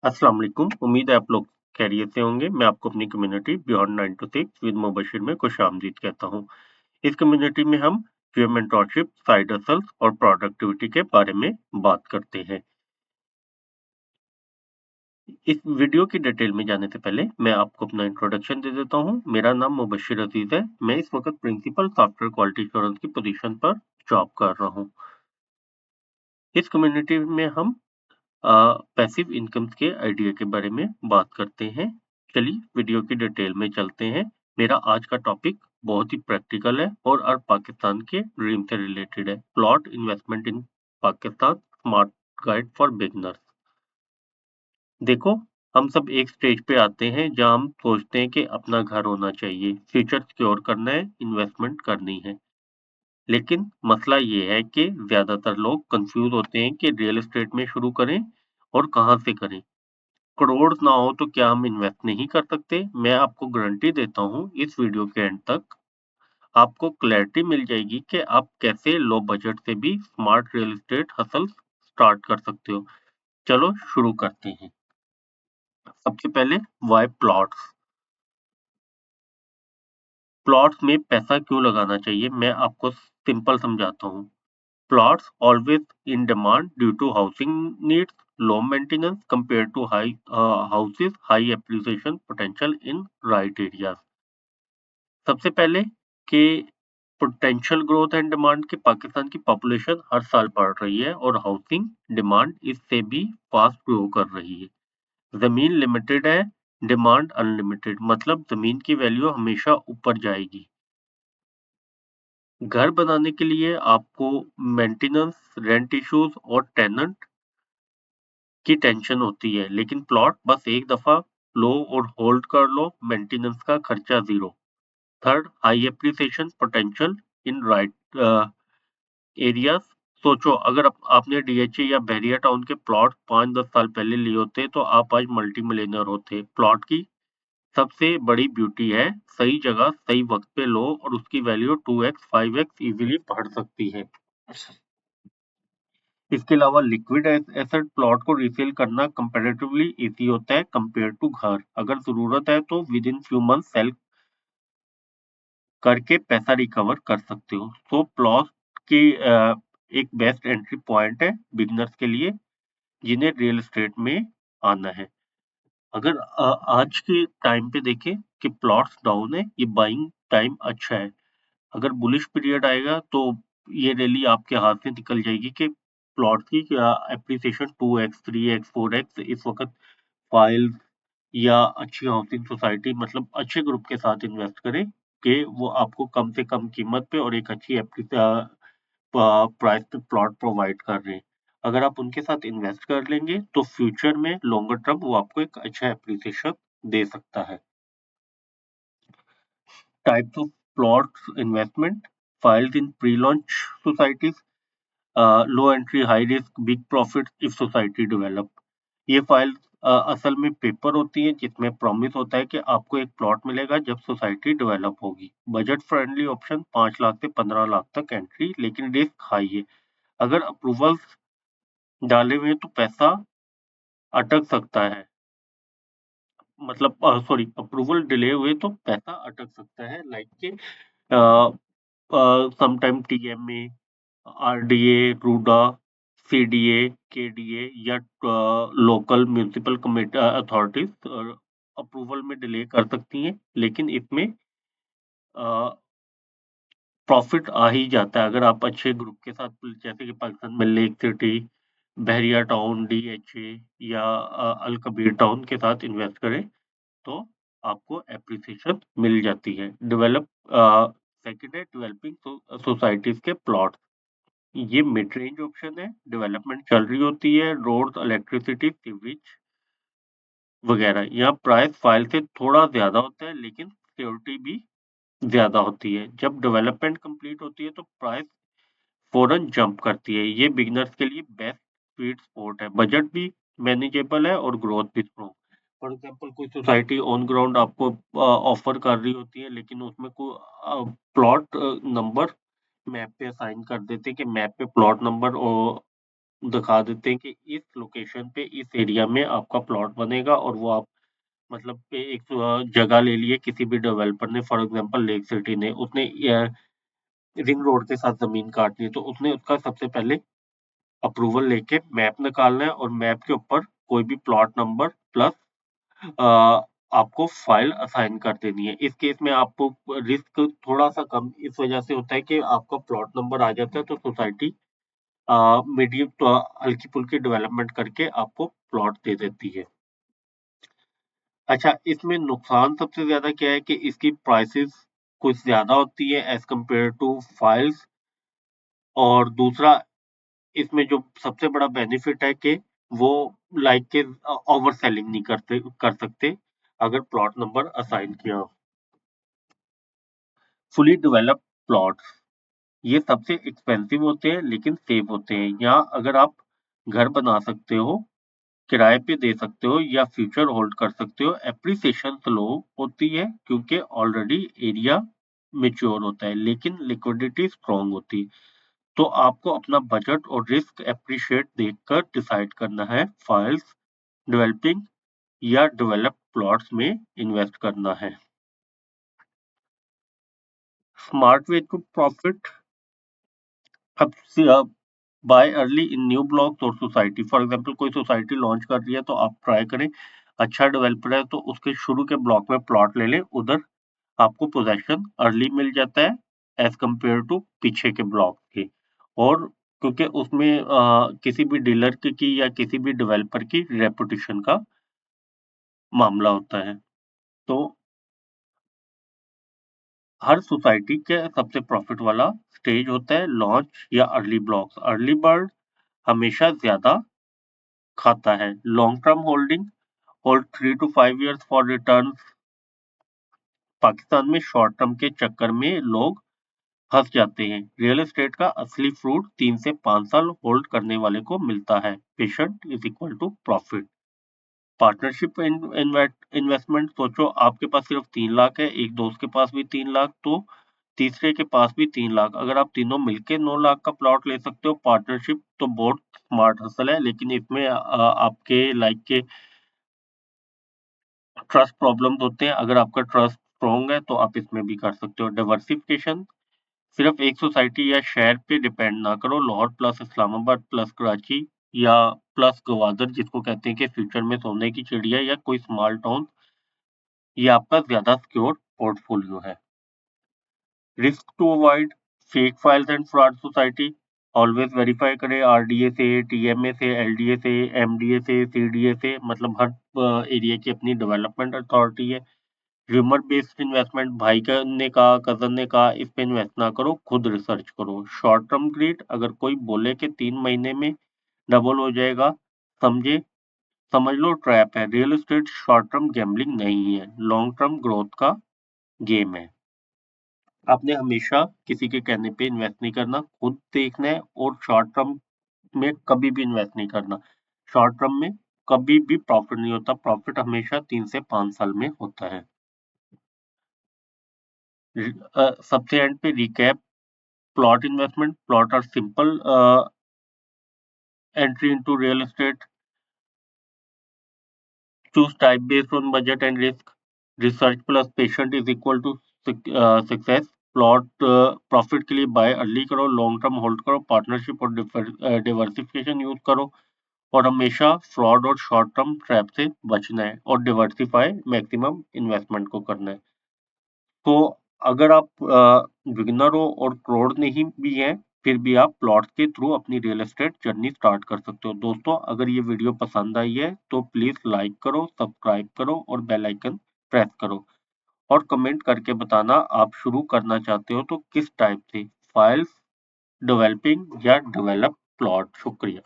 अस्सलाम वालेकुम। उम्मीद है आप लोग खैरियत से होंगे। मैं आपको अपनी community beyond 9 to 6 with Mubashir में खुशामदीद कहता हूँ। इस कम्युनिटी में हम मेंटरशिप, साइड हसल्स और प्रोडक्टिविटी के बारे में बात करते हैं। इस वीडियो की डिटेल में जाने से पहले मैं आपको अपना इंट्रोडक्शन दे देता हूँ। मेरा नाम मुबशिर अजीज है। मैं इस वक्त प्रिंसिपल सॉफ्टवेयर क्वालिटी एश्योरेंस की पोजीशन पर जॉब कर रहा हूँ। इस कम्युनिटी में हम पैसिव इनकम्स के आइडिया के बारे में बात करते हैं। चलिए वीडियो की डिटेल में चलते हैं। मेरा आज का टॉपिक बहुत ही प्रैक्टिकल है और पाकिस्तान के ड्रीम से रिलेटेड है। Plot investment in Pakistan, smart guide for beginners. देखो, हम सब एक स्टेज पे आते हैं जहां हम सोचते हैं कि अपना घर होना चाहिए, फ्यूचर सिक्योर करना है, इन्वेस्टमेंट करनी है। लेकिन मसला ये है कि ज्यादातर लोग कंफ्यूज होते हैं कि रियल एस्टेट में शुरू करें और कहाँ से करें। करोड़ ना हो तो क्या हम इन्वेस्ट नहीं कर सकते? मैं आपको गारंटी देता हूँ इस वीडियो के एंड तक आपको क्लैरिटी मिल जाएगी कि आप कैसे लो बजट से भी smart real estate hustle start कर सकते हो। चलो शुरू करते हैं। सबसे पहले वाई प्लॉट्स। प्लॉट्स में पैसा क्यों लगाना चाहिए, मैं आपको सिंपल समझाता हूँ। Plots always in demand due to housing needs, low maintenance compared to houses, high appreciation potential in right areas. सबसे पहले कि पोटेंशियल ग्रोथ एंड डिमांड के पाकिस्तान की पॉपुलेशन हर साल बढ़ रही है और हाउसिंग डिमांड इससे भी फास्ट ग्रो कर रही है। जमीन लिमिटेड है, डिमांड अनलिमिटेड, मतलब जमीन की वैल्यू हमेशा ऊपर जाएगी। घर बनाने के लिए आपको मेंटेनेंस, रेंट इश्यूज और टेनेंट की टेंशन होती है, लेकिन प्लॉट बस एक दफा लो और होल्ड कर लो, मेंटेनेंस का खर्चा zero. Third, high appreciation potential in right areas. सोचो, अगर आपने डीएचए या बहरिया टाउन के प्लॉट 5-10 साल पहले लिए होते तो आप आज मल्टी मिलियनर होते। प्लॉट की सबसे बड़ी ब्यूटी है सही जगह सही वक्त पे लो और उसकी वैल्यू 2x 5x इजीली बढ़ सकती है। इसके अलावा लिक्विड एसेट प्लॉट को रीसेल करना कंपैरेटिवली इजी होता है कंपेयर टू घर। अगर जरूरत है तो within few month sale करके पैसा रिकवर कर सकते हो। सो प्लॉट की एक बेस्ट एंट्री पॉइंट है बिगनर्स के लिए जिन्हें रियल एस्टेट में आना है। अगर आज के टाइम पे देखें कि प्लॉट्स डाउन है, ये बाइंग टाइम अच्छा है। अगर बुलिश पीरियड आएगा तो ये रैली आपके हाथ से निकल जाएगी कि प्लॉट की एप्रिसिएशन 2x 3x 4x इस वक्त फाइल्स या अच्छी हाउसिंग सोसाइटी, मतलब अच्छे ग्रुप के साथ इन्वेस्ट करें कि वो आपको कम से कम कीमत पे और एक अच्छी प्राइस पे प्लॉट प्रोवाइड कर रहे हैं। अगर आप उनके साथ इन्वेस्ट कर लेंगे तो फ्यूचर में लॉन्गर टर्म वो आपको एक अच्छा एप्रिसिएशन दे सकता है। Types of plot investment, files in pre launch societies, low entry high risk big profit if society develop. ये फाइल असल में पेपर होती है जिसमें प्रॉमिस होता है कि आपको एक प्लॉट मिलेगा जब सोसाइटी डेवलप होगी। बजट फ्रेंडली ऑप्शन 5 लाख से 15 लाख तक एंट्री, लेकिन रिस्क हाई है। अगर अप्रूवल्स डाले हुए तो पैसा अटक सकता है, मतलब सॉरी, अप्रूवल डिले हुए तो पैसा अटक सकता है, लाइक के sometime TMA, RDA, RUDA, CDA, KDA या local municipal committee authorities approval में डिले कर सकती हैं, लेकिन इसमें प्रॉफिट आ ही जाता है अगर आप अच्छे ग्रुप के साथ, जैसे कि पाकिस्तान में लेक सिटी, बहरिया टाउन, डीएचए या अल कबीर टाउन के साथ इन्वेस्ट करें तो आपको एप्रिसिएशन मिल जाती है। सेकंड है डेवलपिंग सोसाइटीज के प्लॉट। ये मिड रेंज ऑप्शन है, डेवलपमेंट चल रही होती है, रोड, इलेक्ट्रिसिटी, सीवरेज वगैरह। यहाँ प्राइस फाइल से थोड़ा ज्यादा होता है लेकिन सिक्योरिटी भी ज्यादा होती है। जब डेवलपमेंट कंप्लीट होती है तो प्राइस फौरन जंप करती है। ये बिगिनर्स के लिए बेस्ट स्वीट स्पॉट है, बजट भी मैनेजेबल है और ग्रोथ भी स्ट्रॉन्ग। फॉर एग्जांपल कोई सोसाइटी ऑन ग्राउंड आपको ऑफर कर रही होती है लेकिन उसमें कोई प्लॉट नंबर मैप पे असाइन कर देते हैं कि मैप पे प्लॉट नंबर दिखा देते हैं कि इस लोकेशन पे इस एरिया में आपका प्लॉट बनेगा और वो आप मतलब एक जगह ले लिए किसी भी डेवलपर ने, फॉर एग्जांपल लेक सिटी ने, उसने रिंग रोड के साथ जमीन काटनी है तो उसने उसका सबसे पहले अप्रूवल लेके मैप निकालना है और मैप के ऊपर कोई भी प्लॉट नंबर प्लस आपको फाइल असाइन कर देनी है। इस केस में आपको रिस्क थोड़ा सा कम इस वजह से होता है कि आपका प्लॉट नंबर आ जाता है तो सोसाइटी मीडियम तो हल्की फुल्की डेवलपमेंट करके आपको प्लॉट दे देती है। अच्छा, इसमें नुकसान सबसे ज्यादा क्या है कि इसकी प्राइसेस कुछ ज्यादा होती है एज कम्पेयर टू फाइल्स, और दूसरा इसमें जो सबसे बड़ा बेनिफिट है कि वो लाइक के ओवर सेलिंग नहीं कर सकते अगर प्लॉट नंबर असाइन किया हो। फुली डेवलप्ड प्लॉट ये सबसे एक्सपेंसिव होते हैं लेकिन सेफ होते हैं। यहाँ अगर आप घर बना सकते हो, किराए पे दे सकते हो या फ्यूचर होल्ड कर सकते हो। एप्रिसिएशन स्लो होती है क्योंकि ऑलरेडी एरिया मेच्योर होता है, लेकिन लिक्विडिटी स्ट्रॉन्ग होती है। तो आपको अपना बजट और रिस्क एप्रिशिएट देखकर डिसाइड करना है फाइल्स, डेवलपिंग या डेवलप प्लॉट्स में इन्वेस्ट करना है। स्मार्ट वे टू प्रॉफिट, अब bye early in new blocks और सोसाइटी। फॉर एग्जांपल कोई सोसाइटी लॉन्च कर रही है तो आप ट्राई करें, अच्छा डेवलपर है तो उसके शुरू के ब्लॉक में प्लॉट ले लें, उधर आपको पोजेशन अर्ली मिल जाता है एज कम्पेयर टू पीछे के ब्लॉक के। और क्योंकि उसमें किसी भी डीलर की या किसी भी डेवलपर की रेपुटेशन का मामला होता है। तो हर सोसाइटी के सबसे प्रॉफिट वाला स्टेज होता है लॉन्च या अर्ली ब्लॉक्स। अर्ली बर्ड हमेशा ज्यादा खाता है। Long term holding, hold 3 to 5 years for return. Pakistan में शॉर्ट टर्म के चक्कर में लोग फंस जाते हैं। रियल एस्टेट का असली फ्रूट 3 से 5 साल होल्ड करने वाले को मिलता है। Patient is equal to profit. Partnership investment, सोचो आपके पास सिर्फ 3 लाख है, एक दोस्त के पास भी 3 लाख, तो तीसरे के पास भी 3 लाख, अगर आप तीनों मिलके 9 लाख का प्लॉट ले सकते हो। पार्टनरशिप तो बहुत स्मार्ट हसल है, लेकिन इसमें आपके लाइक के ट्रस्ट प्रॉब्लम्स होते हैं। अगर आपका ट्रस्ट स्ट्रॉन्ग है तो आप इसमें भी कर सकते हो। डाइवर्सिफिकेशन, सिर्फ एक सोसाइटी या शहर पे डिपेंड ना करो। लाहौर प्लस इस्लामाबाद प्लस कराची या प्लस गवादर, जिसको कहते हैं कि फ्यूचर में सोने की चिड़िया, या कोई स्मॉल टाउन, ये आपका ज्यादा सिक्योर पोर्टफोलियो है। Risk to avoid, fake files and fraud society, always verify करें आरडीए से, टीएमए से, एलडीए से, एमडीए से, सीडीए से, मतलब हर एरिया की अपनी डेवलपमेंट अथॉरिटी है। र्यूमर बेस्ड इन्वेस्टमेंट, भाई का ने कहा, कजन ने कहा, इस पे इन्वेस्ट ना करो, खुद रिसर्च करो। शॉर्ट टर्म ग्रीड, अगर कोई बोले कि 3 महीने में डबल हो जाएगा, समझे समझ लो ट्रैप है। Real estate short term gambling नहीं है, लॉन्ग टर्म ग्रोथ का गेम है। आपने हमेशा किसी के कहने पे इन्वेस्ट नहीं करना, खुद देखना है, और शॉर्ट टर्म में कभी भी इन्वेस्ट नहीं करना। शॉर्ट टर्म में कभी भी प्रॉफिट नहीं होता, प्रॉफिट हमेशा 3 से 5 साल में होता है। सबसे एंड पे recap, plot investment, plot are simple entry into real estate. Choose type based on budget and risk. Research plus patient is equal to success. Plot profit के लिए बाय अर्ली करो, लॉन्ग टर्म होल्ड करो, partnership और diversification use करो, और हमेशा fraud और short term trap से बचना है, और डिवर्सिफाई मैक्सिमम इन्वेस्टमेंट को करना है। तो अगर आप बिगिनर हो और करोड़ नहीं भी हैं, फिर भी आप प्लॉट के थ्रू अपनी रियल एस्टेट जर्नी स्टार्ट कर सकते हो। दोस्तों, अगर ये वीडियो पसंद आई है तो प्लीज लाइक करो, सब्सक्राइब करो और बेल आइकन प्रेस करो, और कमेंट करके बताना आप शुरू करना चाहते हो तो किस टाइप से, फाइल्स, डेवलपिंग या डेवलप प्लॉट। शुक्रिया।